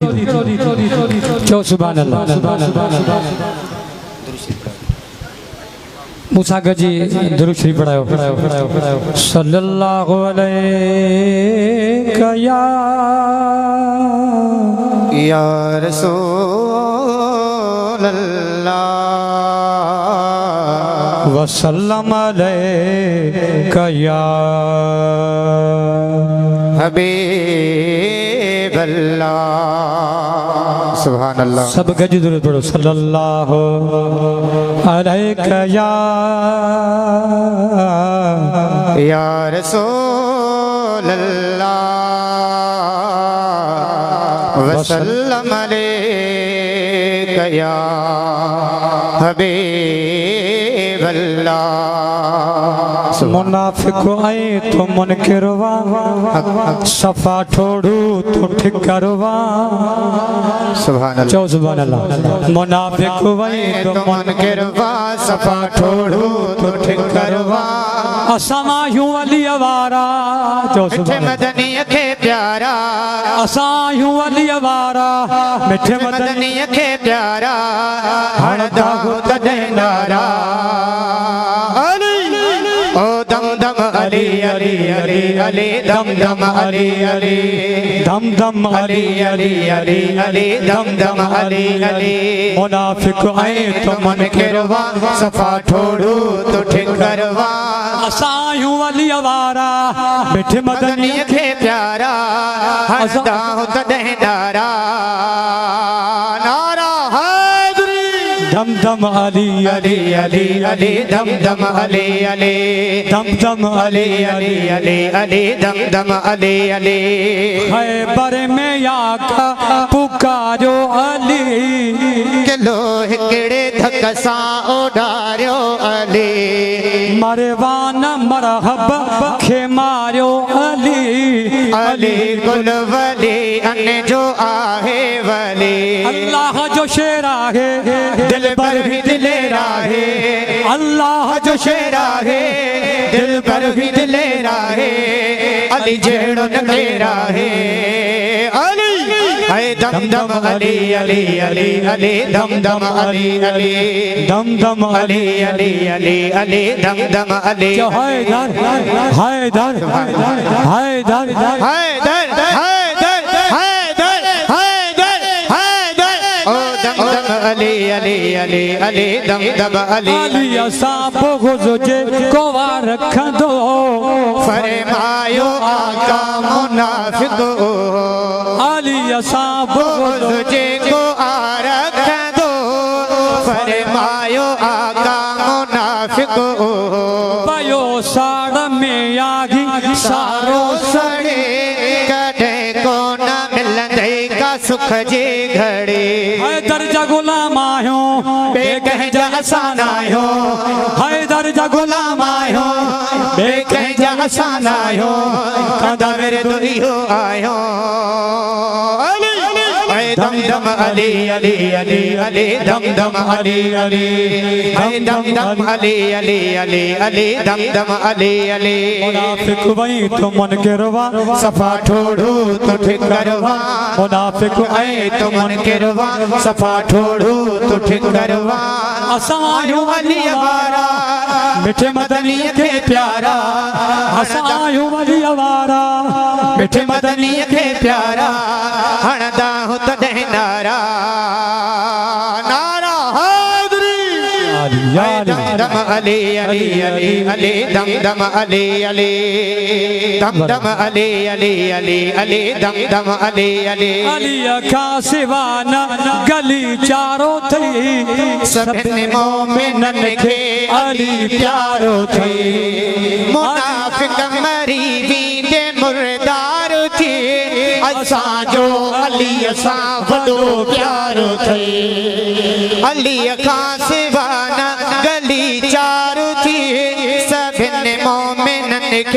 चो सुभान अल्लाह। मूसा गजी दुरूद शरीफ पढ़ाओ। सल्लल्लाहु अलैहि या रसूल अल्लाह वसल्लम अलैका या हबीब अल्लाह। सुभान अल्लाह। सब गजी दुरूद पढ़ो। सल्लल्लाहु अलैका या रसूल अल्लाह वसल्लम अलैका या हबीब अल्लाह। मुनाफिक आए तो मुनकिरवा सफा ठोड़ू तो ठिकरवा। सुभान अल्लाह। चो सुभान अल्लाह। मुनाफिक आए तो मुनकिरवा सफा ठोड़ू तो ठिकरवा। असां यूं अली अवारा। चो सुभान अल्लाह। मदनी खे प्यारा असां यूं अली अवारा मिठे मदनी खे प्यारा हणदा हो तॾहिं नारा। ओ दम दम अली अली अली अली दम दम अली अली दम दम अली अली अली अली दम दम अली अली। मुनाफिक आए तो मुनकिरवा सफा ठोड़ू तो ठिकरवा। असां यूं अली अवारा मिठे मदनी खे प्यारा हणदा हो तॾहिं नारा। नारा हैदरी दम दम अली अली अली अली दम दम अली अली दम दम अली अली अली अली दम दम अली अली। खैबर में आका पुकारो अली किलो हिकिड़े धक सां उडारियो अली। मरवान मरहब खे मारियो अली। अली गुल वली अन जो आहे वली। अल्लाह जो शेर आहे दिल पर भी दिलेर आहे। अल्लाह जो शेर आहे दिल पर भी दिलेर आहे। अली जहिड़ो न केर आहे। अली है दम दम अली अली अली अली दम दम अली अली दम दम अली अली अली अली दम दम अली। हैदर हैदर हैदर हैदर हैदर हैदर हैदर हैदर। ओ दम दम अली अली अली अली दम दम अली। अली असां बुग़्ज़ जे कोवा रखंदो फरमायो आका मुनाफिक। अली असां बुग़्ज़ जे को रखंदो फरमायो आका मुनाफिक। पयो साड़ में आगी सारो सड़े कॾहिं कोन मिलंदे का सुख जे घड़े। हैदर जा गुलाम आहियो बे कंहिंजा असां न आहियो। हैदर जा गुलाम आहियो बे कंहिंजा असां न आहियो। कंदा मेरे तो इहो आहियो। दम दम अली अली अली अली दम दम अली अली दम दम अली अली अली अली दम दम अली अली। मुनाफिक वही तो मुनकिरवा सफा ठोड़ू तो ठिकरवा। मुनाफिक आए तो मुनकिरवा सफा ठोड़ू तो ठिकरवा। असां यूं अली अवारा मिठे मदनी खे प्यारा। असां यूं अली अवारा मिठे मदनी खे प्यारा हणदा हो तॾहिं नारा। नारा हैदरी दम दम अली अली अली अली दम दम अली अली दम दम अली अली अली अली दम दम अली अली। अली खां सिवा न गली चारो थी सभिनी मोमिनन खे अली प्यारो थी। मुनाफिक मरी वींदे मुर्दार थी। असांजो अली असां वॾो प्यारो थी। अली खां सिवा न गली चारो थी सभिनी मोमिनन खे।